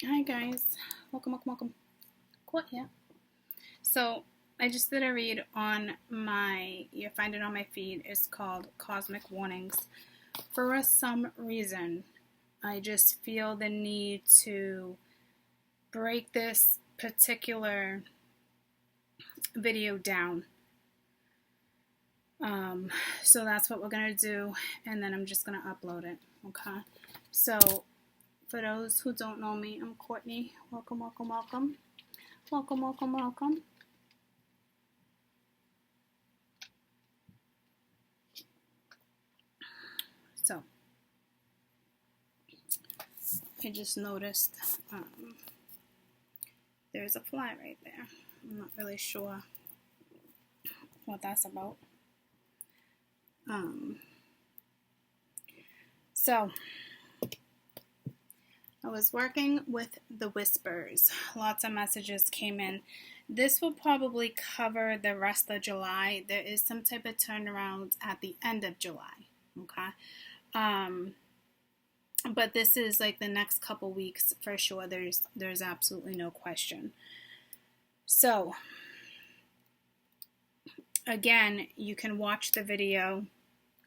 Hi guys, welcome. Cool, yeah. So I just did a read on you'll find it on my feed. It's called Cosmic Warnings. For some reason, I just feel the need to break this particular video down. So that's what we're gonna do, and then I'm just gonna upload it. Okay. So for those who don't know me, I'm Courtney. Welcome. So I just noticed there's a fly right there. I'm not really sure what that's about. So I was working with the whispers. Lots of messages came in. This will probably cover the rest of July. There is some type of turnaround at the end of July. Okay. But this is like the next couple weeks for sure. There's absolutely no question. So again, you can watch the video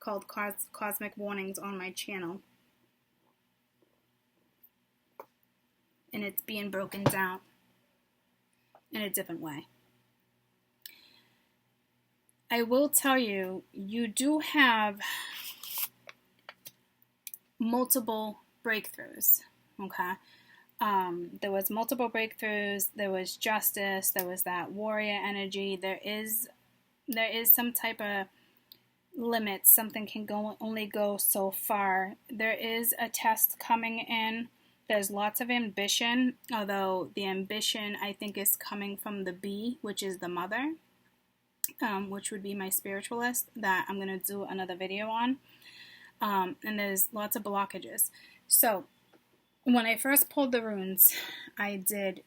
called Cosmic Warnings on my channel. And it's being broken down in a different way. I will tell you, you do have multiple breakthroughs, okay? There was multiple breakthroughs, there was justice, there was that warrior energy, there is some type of limit. Something can only go so far. There is a test coming in. There's lots of ambition, although the ambition I think is coming from the bee, which is the mother, which would be my spiritualist that I'm going to do another video on. And there's lots of blockages. So when I first pulled the runes, I did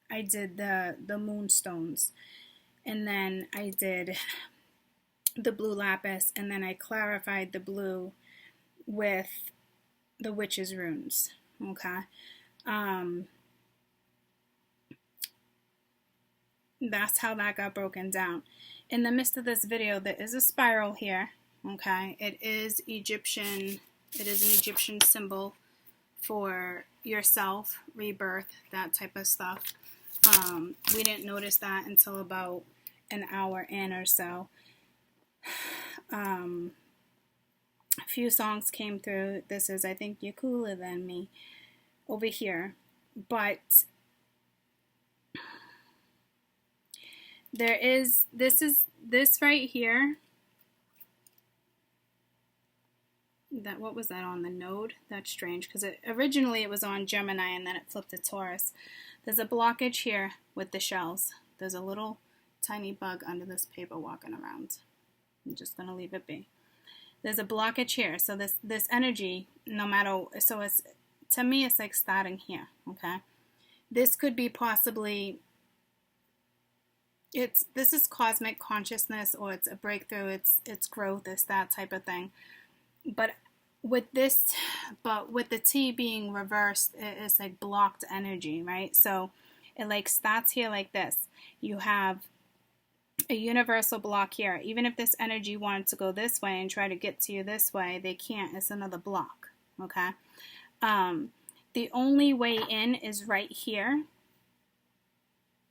the moonstones, and then I did the blue lapis, and then I clarified the blue with the witch's runes. Okay. That's how that got broken down. In the midst of this video, there is a spiral here. Okay. It is an Egyptian symbol for yourself, rebirth, that type of stuff. We didn't notice that until about an hour in or so. A few songs came through. This is, I think, You're Cooler Than Me over here. But this right here. What was that on the node? That's strange because originally it was on Gemini and then it flipped to Taurus. There's a blockage here with the shells. There's a little tiny bug under this paper walking around. I'm just going to leave it be. There's a blockage here. So this energy, no matter, so it's, to me, it's like starting here, okay? This could be possibly, this is cosmic consciousness, or it's a breakthrough, it's growth, it's that type of thing. But with the T being reversed, it's like blocked energy, right? So it like starts here like this. You have a universal block here. Even if this energy wanted to go this way and try to get to you this way, they can't. It's another block, okay? The only way in is right here,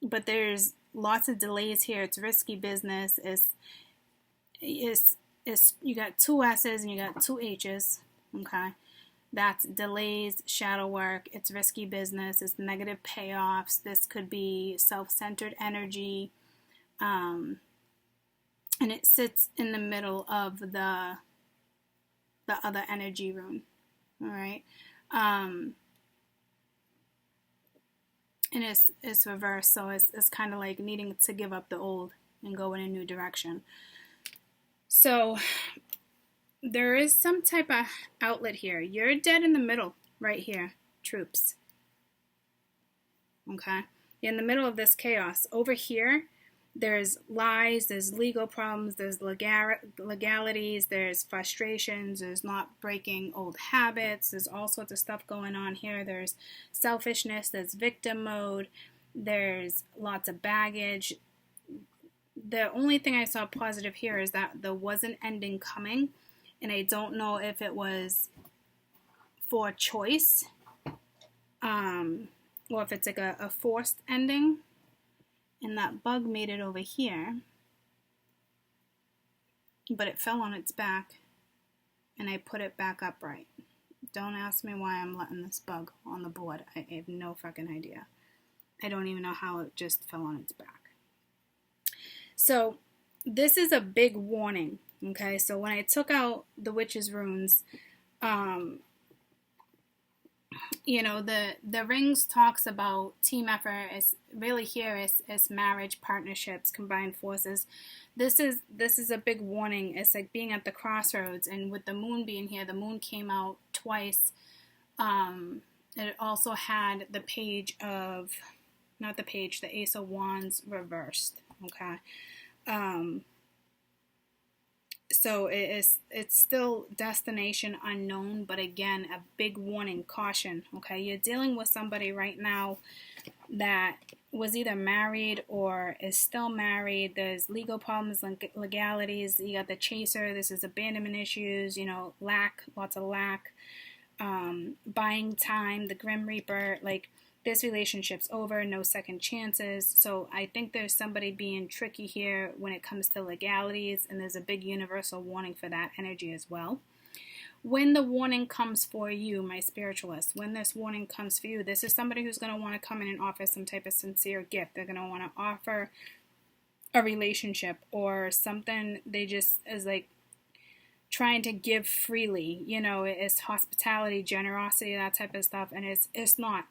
but there's lots of delays here. It's risky business. You got two S's and you got two H's, okay? That's delays, shadow work, it's risky business, it's negative payoffs. This could be self-centered energy. And it sits in the middle of the other energy rune, all right? And it's reversed, so it's kind of like needing to give up the old and go in a new direction. So there is some type of outlet here. You're dead in the middle right here, troops. Okay? You're in the middle of this chaos. Over here, There's lies, there's legal problems, there's legalities, there's frustrations, there's not breaking old habits, there's all sorts of stuff going on here. There's selfishness, there's victim mode, there's lots of baggage. The only thing I saw positive here is that there was an ending coming, and I don't know if it was for choice, or if it's like a forced ending. And that bug made it over here, but it fell on its back, and I put it back upright. Don't ask me why I'm letting this bug on the board. I have no fucking idea. I don't even know how it just fell on its back. So this is a big warning, okay? So when I took out the witch's runes, you know, the rings talks about team effort. Is really here is marriage, partnerships, combined forces. This is a big warning. It's like being at the crossroads, and with the moon being here, the moon came out twice. It also had the page of, not the page, the Ace of Wands reversed. Okay. So it's still destination unknown, but again, a big warning, caution, okay? You're dealing with somebody right now that was either married or is still married. There's legal problems, legalities. You got the chaser. This is abandonment issues, you know, lack, lots of lack, buying time, the Grim Reaper, like, this relationship's over, no second chances. So I think there's somebody being tricky here when it comes to legalities, and there's a big universal warning for that energy as well. When the warning comes for you, my spiritualist, when this warning comes for you, this is somebody who's going to want to come in and offer some type of sincere gift. They're going to want to offer a relationship or something. They just is like trying to give freely, you know, it's hospitality, generosity, that type of stuff, and it's not.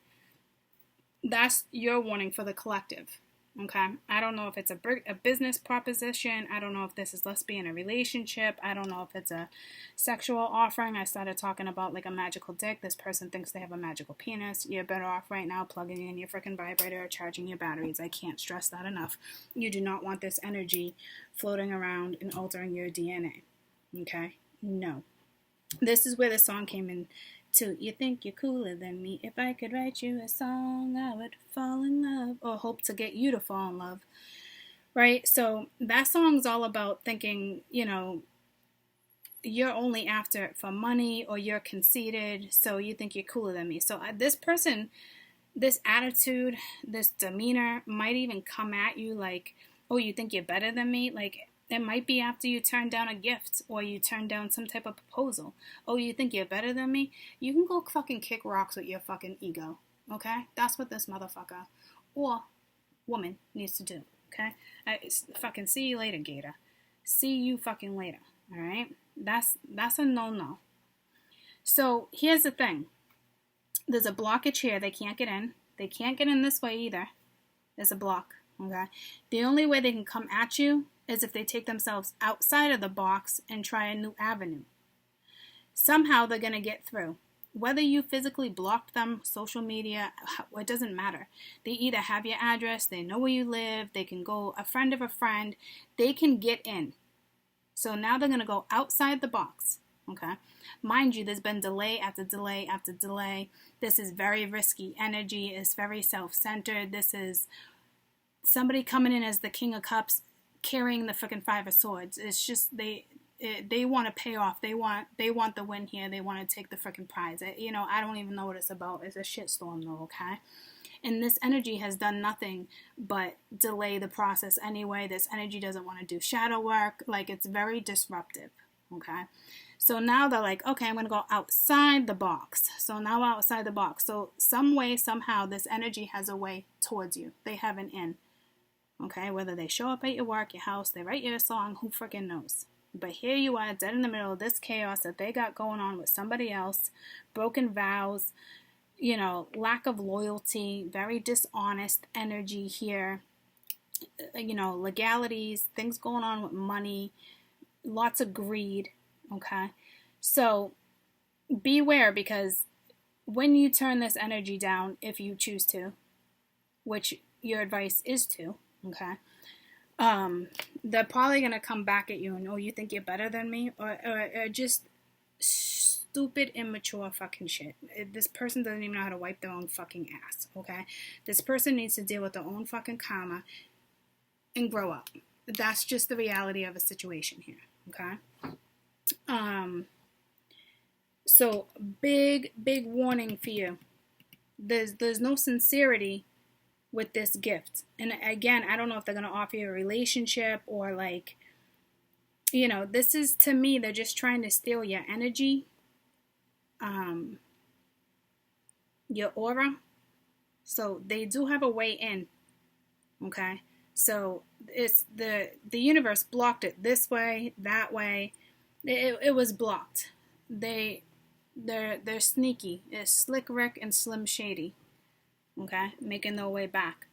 That's your warning for the collective, okay? I don't know if it's a business proposition. I don't know if this is let's be in a relationship. I don't know if it's a sexual offering. I started talking about like a magical dick. This person thinks they have a magical penis. You're better off right now plugging in your freaking vibrator or charging your batteries. I can't stress that enough. You do not want this energy floating around and altering your DNA, okay? No. This is where the song came in. You think you're cooler than me. If I could write you a song, I would fall in love, or hope to get you to fall in love, right? So that song's all about thinking, you know, you're only after it for money, or you're conceited, so you think you're cooler than me. So this person, this attitude, this demeanor might even come at you like, oh, you think you're better than me? Like, it might be after you turn down a gift or you turn down some type of proposal. Oh, you think you're better than me? You can go fucking kick rocks with your fucking ego, okay? That's what this motherfucker or woman needs to do, okay? Fucking see you later, Gator. See you fucking later, all right? That's a no-no. So here's the thing. There's a blockage here. They can't get in. They can't get in this way either. There's a block, okay? The only way they can come at you is if they take themselves outside of the box and try a new avenue. Somehow they're going to get through. Whether you physically blocked them, social media, it doesn't matter. They either have your address, they know where you live, they can go a friend of a friend, they can get in. So now they're going to go outside the box, okay? Mind you, there's been delay after delay after delay. This is very risky energy. It's very self-centered. This is somebody coming in as the King of Cups, carrying the freaking Five of Swords. It's just they want to pay off. They want the win here. They want to take the freaking prize. I don't even know what it's about. It's a shitstorm though, okay? And this energy has done nothing but delay the process anyway. This energy doesn't want to do shadow work. Like, it's very disruptive, okay? So now they're like, okay, I'm going to go outside the box. So now outside the box. So some way, somehow, this energy has a way towards you. They have an in. Okay, whether they show up at your work, your house, they write you a song, who freaking knows? But here you are, dead in the middle of this chaos that they got going on with somebody else, broken vows, you know, lack of loyalty, very dishonest energy here, you know, legalities, things going on with money, lots of greed, okay? So beware, because when you turn this energy down, if you choose to, which your advice is to, okay, They're probably gonna come back at you and, oh, you think you're better than me, or just stupid, immature fucking shit. This person doesn't even know how to wipe their own fucking ass, okay? This person needs to deal with their own fucking karma and grow up. That's just the reality of a situation here, okay? So big warning for you. There's no sincerity with this gift. And again, I don't know if they're going to offer you a relationship or like, you know, this is, to me, they're just trying to steal your energy, your aura. So they do have a way in, okay? So it's the universe blocked it this way, that way. It was blocked. They're sneaky. It's Slick Rick and Slim Shady, okay, making their way back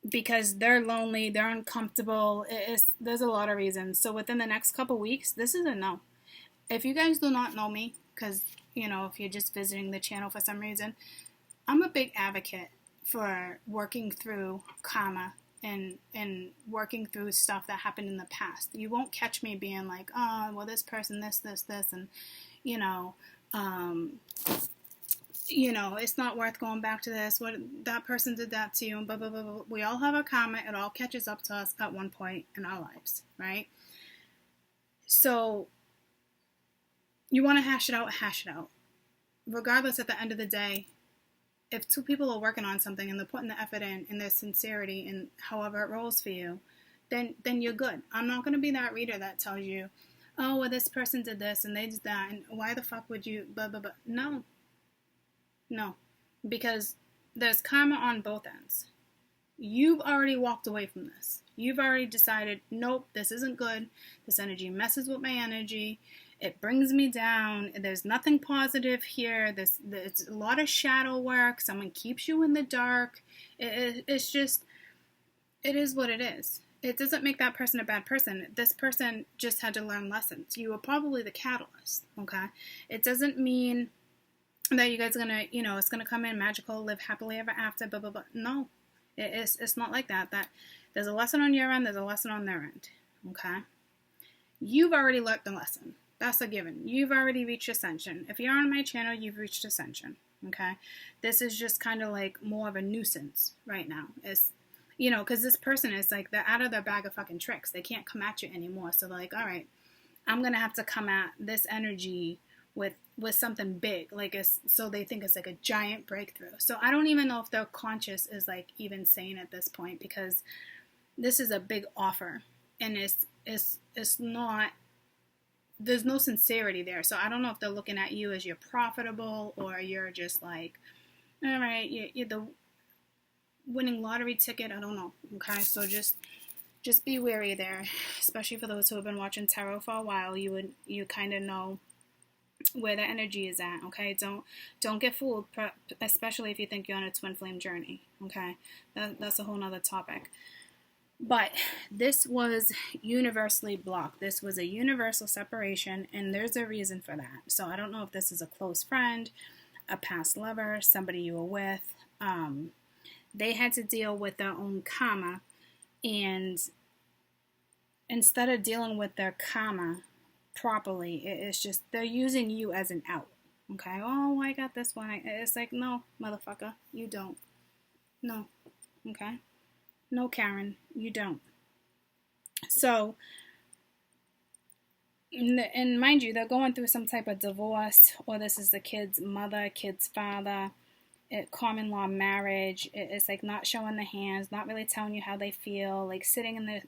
because they're lonely, they're uncomfortable. There's a lot of reasons. So within the next couple weeks, this is a no. If you guys do not know me, because, you know, if you're just visiting the channel for some reason, I'm a big advocate for working through karma and working through stuff that happened in the past. You won't catch me being like, oh, well, this person, this, and, you know, it's not worth going back to this. What that person did that to you, and blah, blah, blah, blah. We all have our karma. It all catches up to us at one point in our lives, right? So you want to hash it out. Regardless, at the end of the day, if two people are working on something and they're putting the effort in and there's sincerity and however it rolls for you, then you're good. I'm not going to be that reader that tells you, oh, well, this person did this and they did that, and why the fuck would you, blah, blah, blah. No, because there's karma on both ends. You've already walked away from this. You've already decided, nope, this isn't good. This energy messes with my energy. It brings me down. There's nothing positive here. It's a lot of shadow work. Someone keeps you in the dark. It's just, it is what it is. It doesn't make that person a bad person. This person just had to learn lessons. You were probably the catalyst, okay? It doesn't mean that you guys are going to, it's going to come in magical, live happily ever after, blah, blah, blah. No, it's not like that. That there's a lesson on your end, there's a lesson on their end, okay? You've already learned the lesson. That's a given. You've already reached ascension. If you're on my channel, you've reached ascension, okay? This is just kind of like more of a nuisance right now. It's, because this person is like, they're out of their bag of fucking tricks. They can't come at you anymore. So they're like, all right, I'm going to have to come at this energy with something big. So they think it's like a giant breakthrough. So I don't even know if their conscious is like even sane at this point, because this is a big offer. And it's not, there's no sincerity there. So I don't know if they're looking at you as you're profitable or you're just like, all right, you're the winning lottery ticket. I don't know. Okay, so just be wary there, especially for those who have been watching tarot for a while. You kind of know where the energy is at. Okay, don't get fooled, especially if you think you're on a twin flame journey. Okay, that's a whole nother topic. But this was universally blocked. This was a universal separation, and there's a reason for that. So I don't know if this is a close friend, a past lover, somebody you were with. They had to deal with their own karma, and instead of dealing with their karma properly, it's just they're using you as an out. Okay, oh, I got this one. It's like, no, motherfucker, you don't. No, okay? No, Karen, you don't. So, and mind you, they're going through some type of divorce, or this is the kid's mother, kid's father, common law marriage. It's like not showing the hands, not really telling you how they feel, like sitting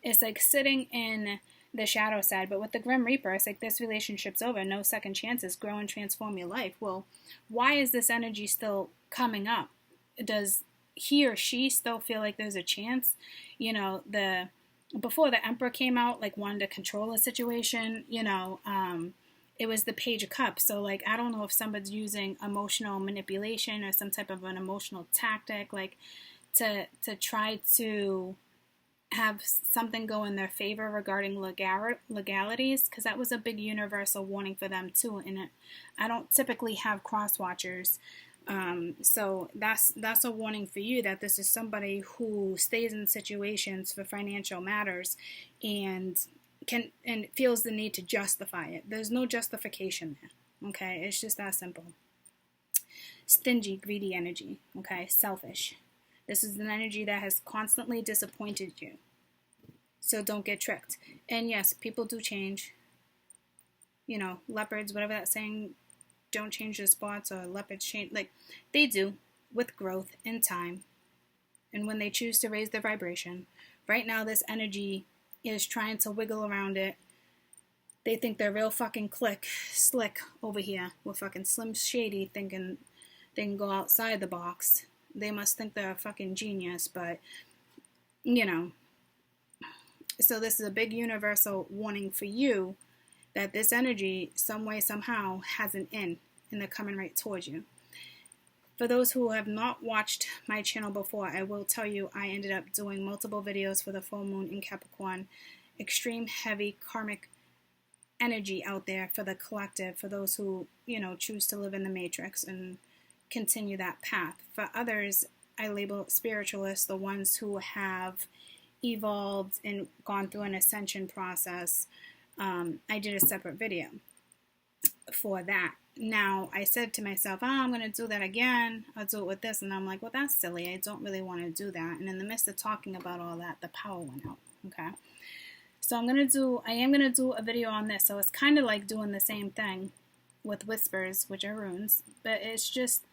it's like sitting in the shadow side. But with the Grim Reaper, it's like this relationship's over, no second chances, grow and transform your life. Well, why is this energy still coming up? Does he or she still feel like there's a chance? Before the Emperor came out, like wanted to control the situation, it was the Page of Cups. So like, I don't know if somebody's using emotional manipulation or some type of an emotional tactic, like to try to have something go in their favor regarding legalities, because that was a big universal warning for them too. And I don't typically have cross watchers So that's a warning for you that this is somebody who stays in situations for financial matters and feels the need to justify it. There's no justification there. Okay, it's just that simple. Stingy, greedy energy. Okay, selfish. This is an energy that has constantly disappointed you. So don't get tricked. And yes, people do change. You know, leopards, whatever that saying, don't change their spots, or leopards change. Like, they do, with growth and time. And when they choose to raise their vibration. Right now, this energy is trying to wiggle around it. They think they're real fucking slick over here. With fucking Slim Shady thinking they can go outside the box. They must think they're a fucking genius, but, you know. So this is a big universal warning for you that this energy, some way, somehow, has an end, and they're coming right towards you. For those who have not watched my channel before, I will tell you I ended up doing multiple videos for the full moon in Capricorn. Extreme heavy karmic energy out there for the collective, for those who, you know, choose to live in the matrix and continue that path. For others, I label spiritualists, the ones who have evolved and gone through an ascension process. I did a separate video for that. Now, I said to myself, I'm going to do that again. I'll do it with this. And I'm like, well, that's silly. I don't really want to do that. And in the midst of talking about all that, the power went out. Okay. So I am going to do a video on this. So it's kind of like doing the same thing with whispers, which are runes. But it's just...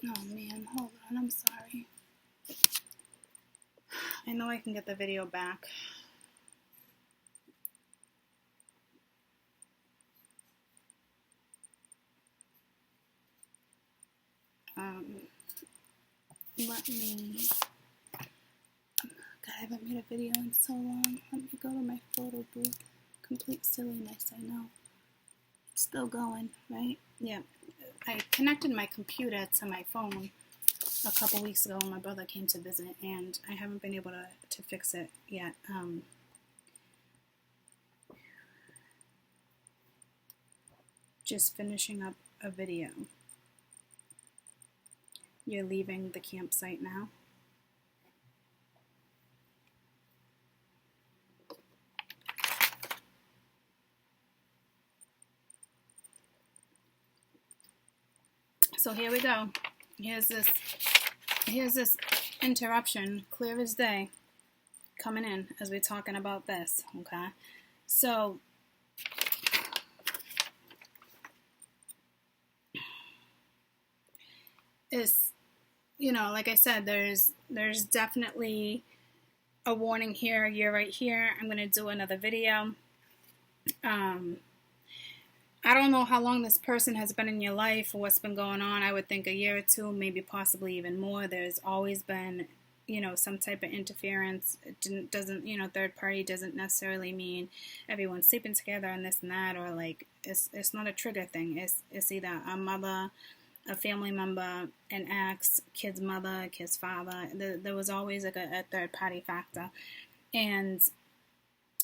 Oh man, hold on, I'm sorry. I know I can get the video back. Let me... God, I haven't made a video in so long. Let me go to my photo booth. Complete silliness, I know. It's still going, right? Yeah. I connected my computer to my phone a couple weeks ago when my brother came to visit, and I haven't been able to fix it yet. Just finishing up a video. You're leaving the campsite now. So here we go. Here's this interruption, clear as day, coming in as we're talking about this, okay? So, it's, you know, like I said, there's definitely a warning here. You're right here. I'm going to do another video. I don't know how long this person has been in your life or what's been going on. I would think a year or two, maybe possibly even more. There's always been, you know, some type of interference. It doesn't, you know, third party doesn't necessarily mean everyone's sleeping together and this and that, or like it's not a trigger thing. It's either a mother, a family member, an ex, kid's mother, kid's father. There was always like a third party factor, and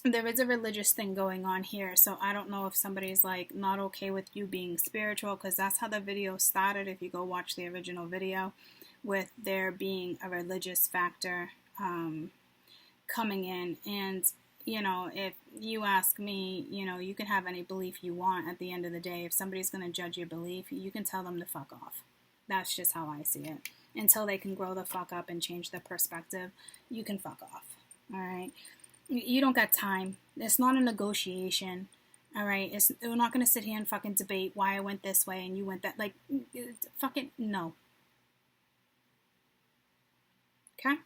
there is a religious thing going on here. So I don't know if somebody's like not okay with you being spiritual, because that's how the video started. If you go watch the original video, with there being a religious factor coming in. And you know, if you ask me, you know, you can have any belief you want. At the end of the day, if somebody's going to judge your belief, you can tell them to fuck off. That's just how I see it. Until they can grow the fuck up and change their perspective, you can fuck off. All right. You don't got time. It's not a negotiation. All right. We're not going to sit here and fucking debate why I went this way and you went that. Like, fucking no. Okay?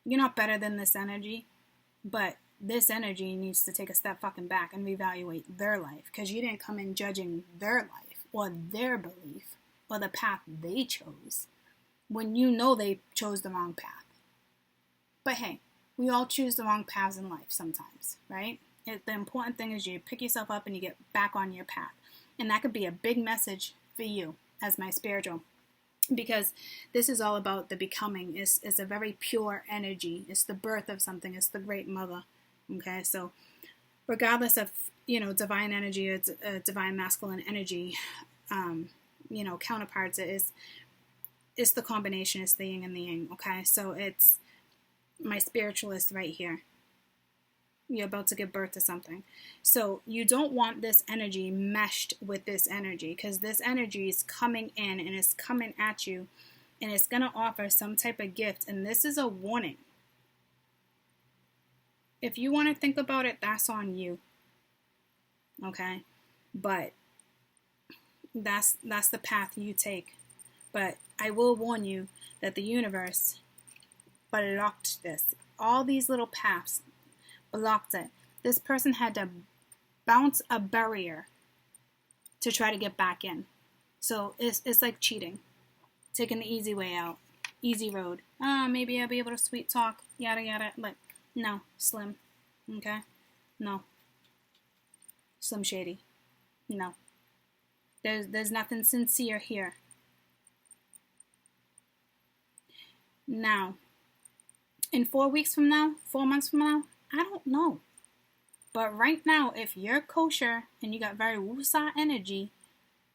You're not better than this energy, but this energy needs to take a step fucking back and reevaluate their life, because you didn't come in judging their life or their belief or the path they chose when you know they chose the wrong path. But hey, we all choose the wrong paths in life sometimes, right? The important thing is you pick yourself up and you get back on your path. And that could be a big message for you as my spiritual because this is all about the becoming. It's a very pure energy. It's the birth of something. It's the great mother. Okay, so regardless of, divine energy or divine masculine energy, counterparts, it's the combination. It's the yin and the yang. Okay, so it's my spiritualist right here. You're about to give birth to something. So you don't want this energy meshed with this energy, because this energy is coming in and it's coming at you, and it's going to offer some type of gift. And this is a warning. If you want to think about it, that's on you. Okay? But that's the path you take. But I will warn you that the universe blocked this. All these little paths blocked it. This person had to bounce a barrier to try to get back in. So it's like cheating, taking the easy way out, easy road. Maybe I'll be able to sweet talk, yada yada. Like, no, Slim. Okay, no, Slim Shady. No, there's nothing sincere here. Now, in 4 weeks from now, 4 months from now, I don't know. But right now, if you're kosher and you got very wusa energy,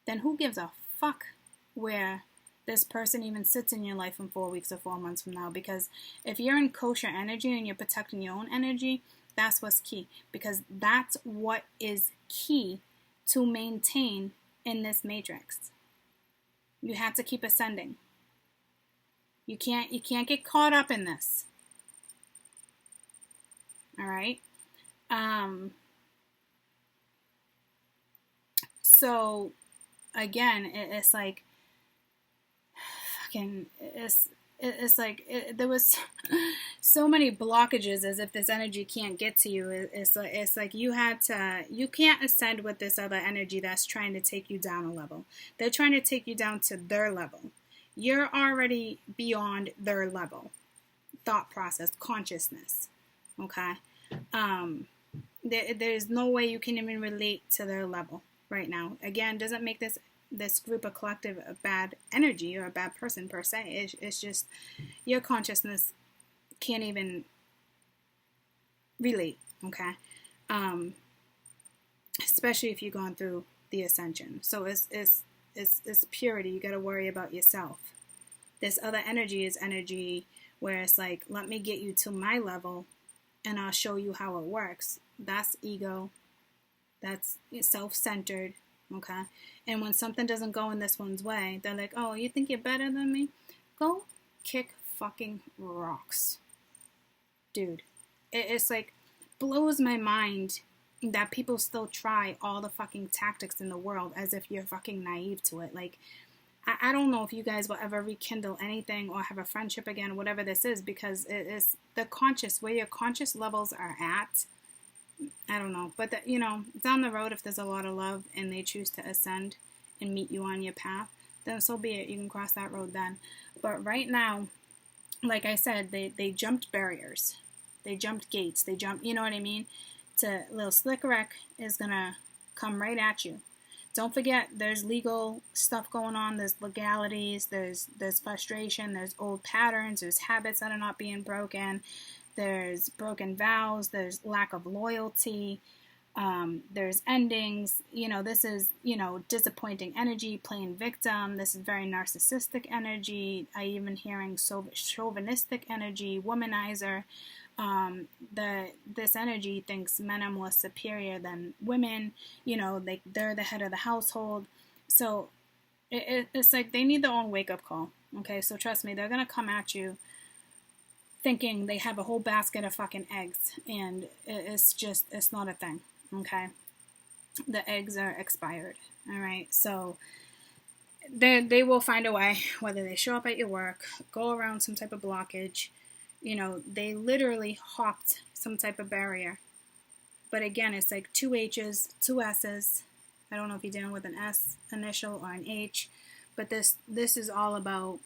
then who gives a fuck where this person even sits in your life in 4 weeks or 4 months from now? Because if you're in kosher energy and you're protecting your own energy, that's what's key. Because that's what is key to maintain in this matrix. You have to keep ascending. You can't get caught up in this. All right. So again, it's like fucking. It's like there was so many blockages, as if this energy can't get to you. It's like you can't ascend with this other energy that's trying to take you down a level. They're trying to take you down to their level. You're already beyond their level. Thought process, consciousness. Okay. There's no way you can even relate to their level right now. Again, doesn't make this group of collective a bad energy or a bad person per se. It's just your consciousness can't even relate. Okay. Especially if you've gone through the ascension. So it's purity. You got to worry about yourself. This other energy is energy where it's like, let me get you to my level and I'll show you how it works. That's ego. That's self-centered. Okay. And when something doesn't go in this one's way, they're like, oh, you think you're better than me? Go kick fucking rocks. Dude. It's like, blows my mind that people still try all the fucking tactics in the world as if you're fucking naive to it. Like, I don't know if you guys will ever rekindle anything or have a friendship again, whatever this is, because it is the conscious, where your conscious levels are at. I don't know. But, down the road, if there's a lot of love and they choose to ascend and meet you on your path, then so be it. You can cross that road then. But right now, like I said, they jumped barriers. They jumped gates. They jumped, you know what I mean? Little Slick Rick is going to come right at you. Don't forget, there's legal stuff going on. There's legalities. There's frustration. There's old patterns. There's habits that are not being broken. There's broken vows. There's lack of loyalty. There's endings. This is, disappointing energy, playing victim. This is very narcissistic energy. I even hearing chauvinistic energy, womanizer. This energy thinks men are more superior than women. They're the head of the household. So it's like they need their own wake-up call. Okay, so trust me, they're gonna come at you thinking they have a whole basket of fucking eggs, and it's not a thing. Okay, the eggs are expired. All right, so they will find a way, whether they show up at your work, go around some type of blockage. They literally hopped some type of barrier. But again, it's like 2 H's, 2 S's. I don't know if you're dealing with an S initial or an H, but this is all about,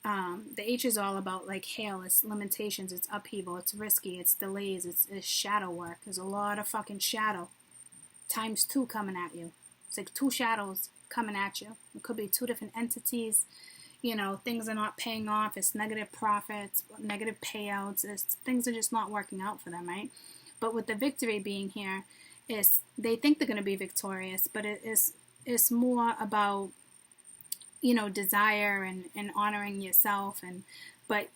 the H is all about like hail, it's limitations, it's upheaval, it's risky, it's delays, it's shadow work. There's a lot of fucking shadow. ×2 coming at you. It's like 2 shadows coming at you. It could be 2 different entities. things are not paying off. It's negative profits, negative payouts. Things are just not working out for them, right? But with the victory being here, they think they're going to be victorious, but it's more about, desire and honoring yourself, but,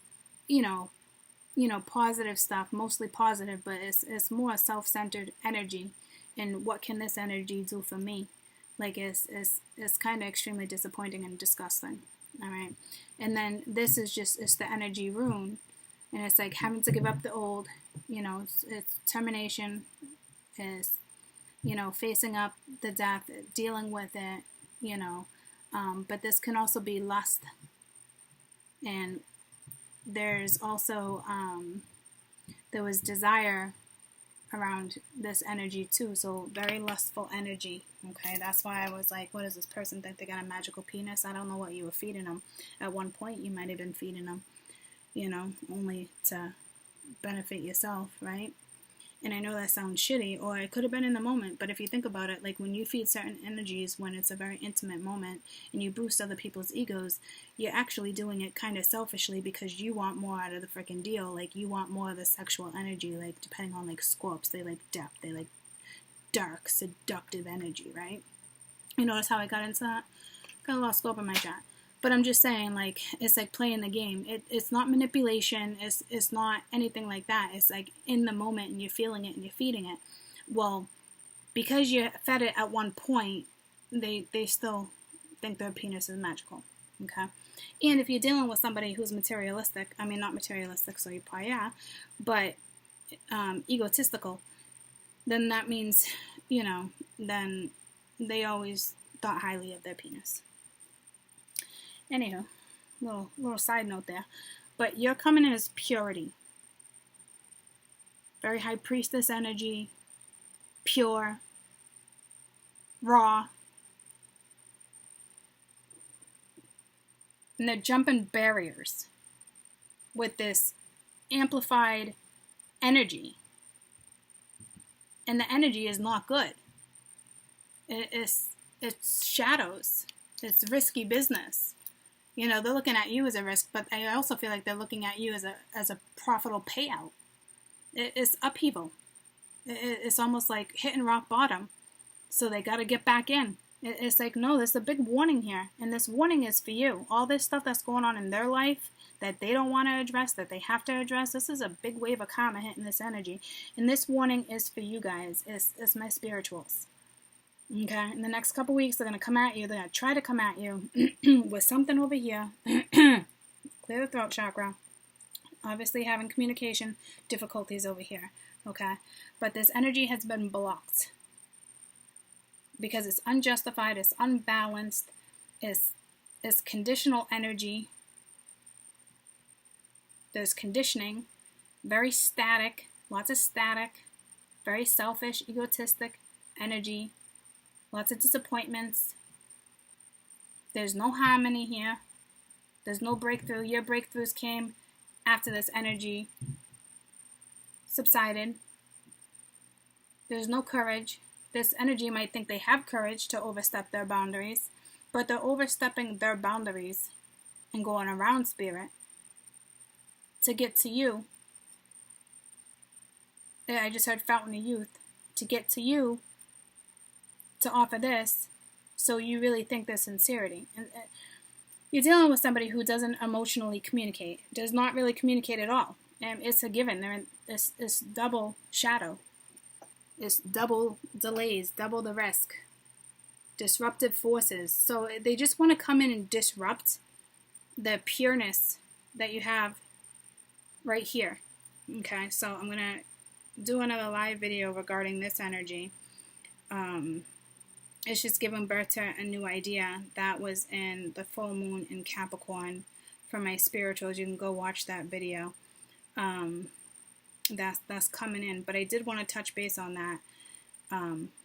positive stuff, mostly positive, but it's more self-centered energy. And what can this energy do for me? Like, it's kind of extremely disappointing and disgusting. All right. And then this is it's the energy rune. And it's like having to give up the old, it's termination, is, facing up the death, dealing with it, but this can also be lust. And there's also, there was desire around this energy too, so very lustful energy. Okay, that's why I was like, what does this person think? They got a magical penis? I don't know what you were feeding them. At one point you might have been feeding them, only to benefit yourself, right? And I know that sounds shitty, or it could have been in the moment, but if you think about it, like when you feed certain energies when it's a very intimate moment and you boost other people's egos, you're actually doing it kind of selfishly because you want more out of the freaking deal. Like, you want more of the sexual energy, like, depending on, like, Scorps, they like depth, they like dark, seductive energy, right? You notice how I got into that? Got a lot of Scorp in my chat. But I'm just saying, like, it's like playing the game. It's not manipulation. It's not anything like that. It's like in the moment and you're feeling it and you're feeding it. Well, because you fed it at one point, they still think their penis is magical. Okay? And if you're dealing with somebody who's materialistic, I mean, not materialistic, so you probably, yeah, but egotistical, then that means, then they always thought highly of their penis. Anywho, little side note there. But you're coming in as purity. Very high priestess energy. Pure. Raw. And they're jumping barriers with this amplified energy. And the energy is not good. It's shadows. It's risky business. They're looking at you as a risk, but I also feel like they're looking at you as a profitable payout. It's upheaval. It's almost like hitting rock bottom. So they got to get back in. It's like, no, there's a big warning here. And this warning is for you. All this stuff that's going on in their life that they don't want to address, that they have to address, this is a big wave of karma hitting this energy. And this warning is for you guys. It's my spirituals. Okay, in the next couple weeks, they're going to come at you. They're going to try to come at you with something over here. Clear the throat chakra. Obviously having communication difficulties over here. Okay, but this energy has been blocked. Because it's unjustified, it's unbalanced, it's conditional energy. There's conditioning. Very static. Lots of static. Very selfish, egotistic energy. Lots of disappointments. There's no harmony here. There's no breakthrough. Your breakthroughs came after this energy subsided. There's no courage. This energy might think they have courage to overstep their boundaries, but they're overstepping their boundaries and going around spirit to get to you. I just heard Fountain of Youth. To get to you, to offer this, so you really think there's sincerity. And you're dealing with somebody who doesn't emotionally communicate, does not really communicate at all. And it's a given. They're in this double shadow. It's double delays, double the risk. Disruptive forces. So they just want to come in and disrupt the pureness that you have right here. Okay, so I'm going to do another live video regarding this energy. It's just giving birth to a new idea that was in the full moon in Capricorn for my spirituals. You can go watch that video. That's coming in, but I did want to touch base on that.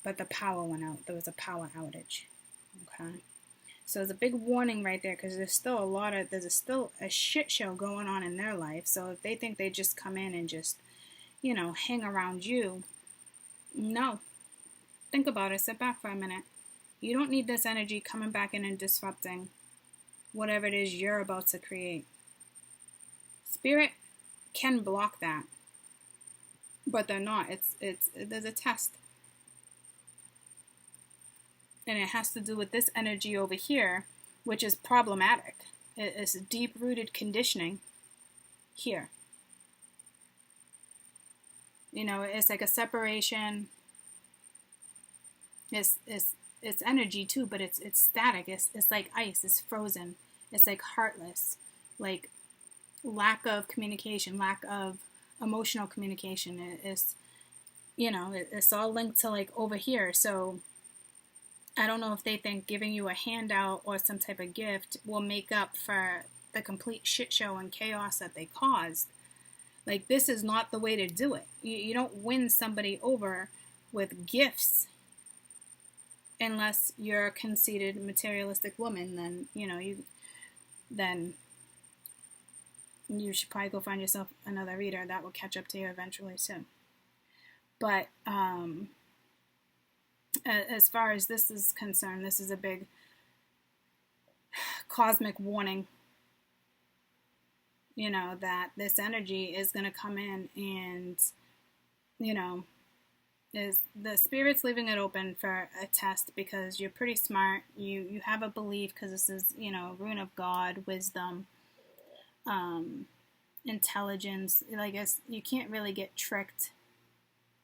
But the power went out. There was a power outage. Okay, so there's a big warning right there because there's still a shit show going on in their life. So if they think they just come in and just, hang around you, no. Think about it. Sit back for a minute. You don't need this energy coming back in and disrupting whatever it is you're about to create. Spirit can block that, but they're not. There's a test. And it has to do with this energy over here, which is problematic. It's deep-rooted conditioning here. You know, it's like a separation. It's energy too, but it's static. It's like ice. It's frozen. It's like heartless, like lack of communication, lack of emotional communication. It's, you know, it's all linked to like over here. So I don't know if they think giving you a handout or some type of gift will make up for the complete shit show and chaos that they caused. Like, this is not the way to do it. You don't win somebody over with gifts unless you're a conceited materialistic woman. Then, you know, then you should probably go find yourself another reader that will catch up to you eventually soon. But as far as this is concerned, this is a big cosmic warning, you know, that this energy is going to come in and, you know, is the spirit's leaving it open for a test because you're pretty smart. You have a belief because this is, you know, rune of God, wisdom, intelligence. I guess you can't really get tricked.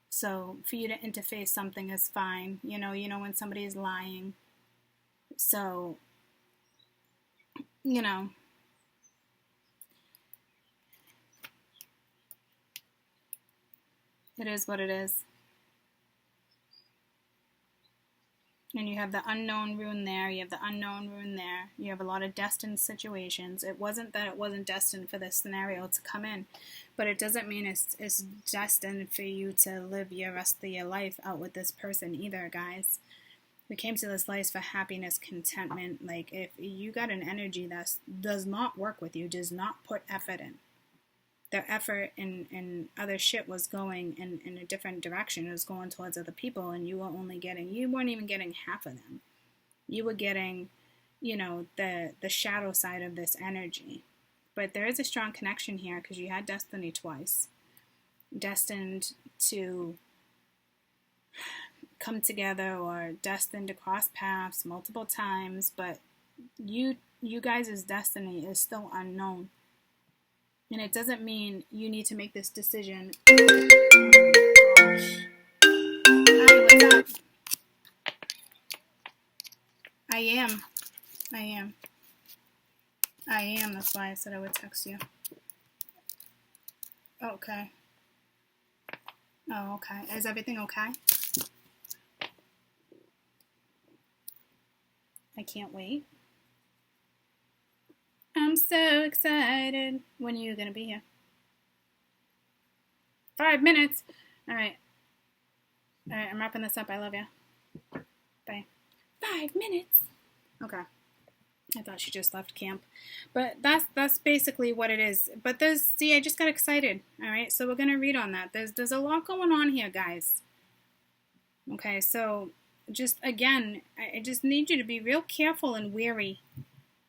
So for you to interface something is fine. You know when somebody is lying. So, you know, it is what it is. And you have the unknown rune there. You have the unknown rune there. You have a lot of destined situations. It wasn't that it wasn't destined for this scenario to come in, but it doesn't mean it's destined for you to live your rest of your life out with this person either, guys. We came to this life for happiness, contentment. Like, if you got an energy that does not work with you, does not put effort in, their effort and other shit was going in a different direction. It was going towards other people, and you weren't even getting half of them. You were getting, you know, the shadow side of this energy. But there is a strong connection here because you had destiny twice. Destined to come together or destined to cross paths multiple times, but you guys' destiny is still unknown. And it doesn't mean you need to make this decision. Oh my gosh. Hi, what's up? I am. That's why I said I would text you. Okay. Oh, okay. Is everything okay? I can't wait. I'm so excited. When are you going to be here? 5 minutes. All right, I'm wrapping this up. I love you. Bye. 5 minutes. Okay. I thought she just left camp. But that's basically what it is. But I just got excited. All right, so we're going to read on that. There's a lot going on here, guys. Okay, so just, again, I just need you to be real careful and wary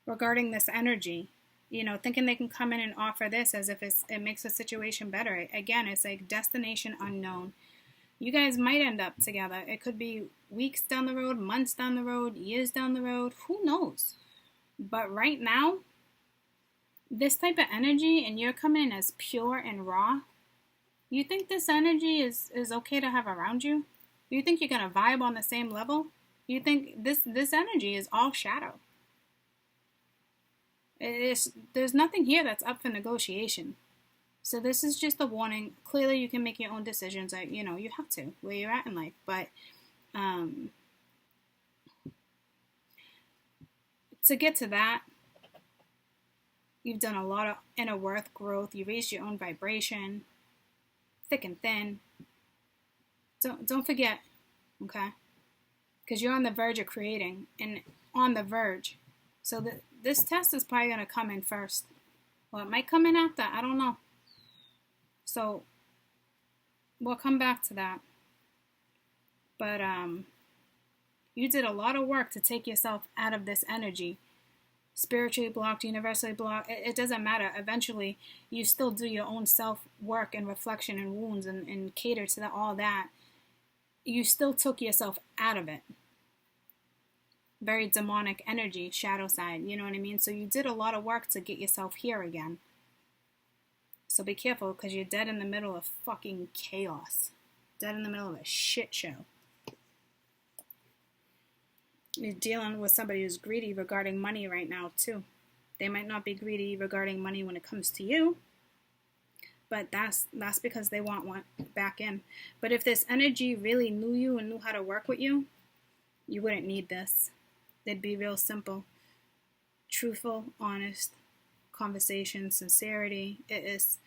regarding this energy, you know, thinking they can come in and offer this as if it makes a situation better. Again, it's like destination unknown. You guys might end up together. It could be weeks down the road, months down the road, years down the road. Who knows? But right now, this type of energy, and you're coming in as pure and raw, you think this energy is okay to have around you? You think you're going to vibe on the same level? You think this energy is all shadow? There's nothing here that's up for negotiation. So this is just a warning. Clearly, you can make your own decisions. You have to where you're at in life. But to get to that, you've done a lot of inner worth growth. You raised your own vibration, thick and thin. Don't forget, okay? Because you're on the verge of creating, and on the verge. So this test is probably going to come in first. Well, it might come in after. I don't know. So we'll come back to that. But you did a lot of work to take yourself out of this energy. spiritually blocked, universally blocked, it doesn't matter. Eventually, you still do your own self-work and reflection and wounds and cater to all that. You still took yourself out of it. Very demonic energy, shadow side, you know what I mean? So you did a lot of work to get yourself here again. So be careful, because you're dead in the middle of fucking chaos. Dead in the middle of a shit show. You're dealing with somebody who's greedy regarding money right now, too. They might not be greedy regarding money when it comes to you, but that's because they want one back in. But if this energy really knew you and knew how to work with you, you wouldn't need this. They'd be real simple. Truthful, honest conversation, sincerity. It is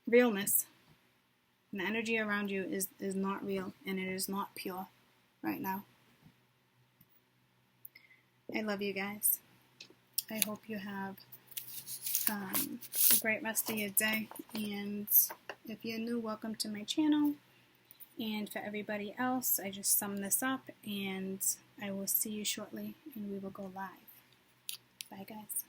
realness. And the energy around you is not real, and it is not pure right now. I love you guys. I hope you have a great rest of your day. And if you're new, welcome to my channel. And for everybody else, I just sum this up, and I will see you shortly, and we will go live. Bye, guys.